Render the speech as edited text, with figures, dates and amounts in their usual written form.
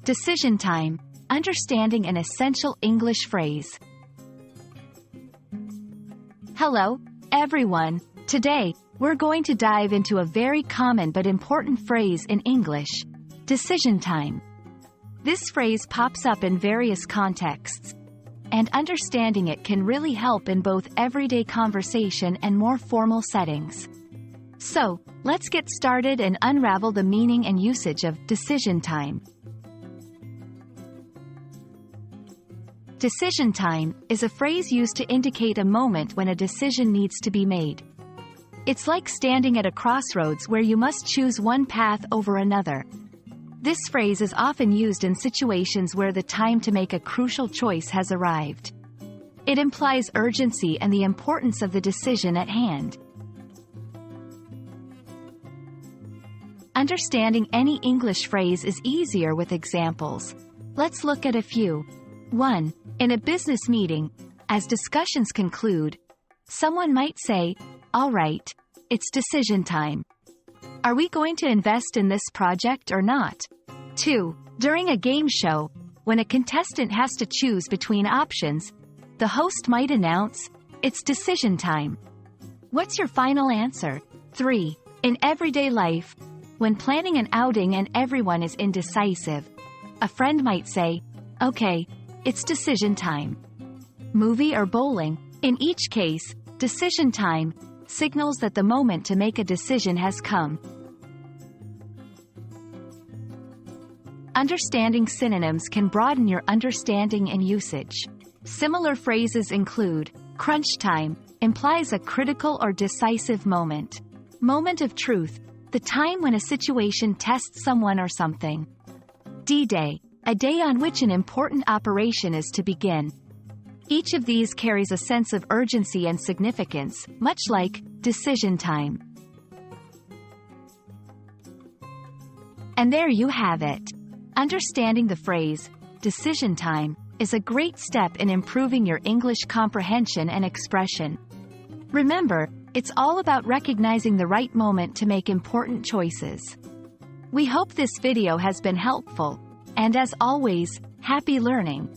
Decision time. Understanding an essential English phrase. Hello, everyone. Today, we're going to dive into a very common but important phrase in English. Decision time. This phrase pops up in various contexts, and understanding it can really help in both everyday conversation and more formal settings. So, let's get started and unravel the meaning and usage of decision time. Decision time is a phrase used to indicate a moment when a decision needs to be made. It's like standing at a crossroads where you must choose one path over another. This phrase is often used in situations where the time to make a crucial choice has arrived. It implies urgency and the importance of the decision at hand. Understanding any English phrase is easier with examples. Let's look at a few. 1. In a business meeting, as discussions conclude, someone might say, "All right, it's decision time. Are we going to invest in this project or not?" 2. During a game show, when a contestant has to choose between options, the host might announce, "It's decision time. What's your final answer?" 3. In everyday life, when planning an outing and everyone is indecisive, a friend might say, "Okay, it's decision time." Movie or bowling, in each case, decision time signals that the moment to make a decision has come. Understanding synonyms can broaden your understanding and usage. Similar phrases include, crunch time, implies a critical or decisive moment. Moment of truth, the time when a situation tests someone or something. D-Day, a day on which an important operation is to begin. Each of these carries a sense of urgency and significance, much like decision time. And there you have it. Understanding the phrase, decision time, is a great step in improving your English comprehension and expression. Remember, it's all about recognizing the right moment to make important choices. We hope this video has been helpful, and as always, happy learning!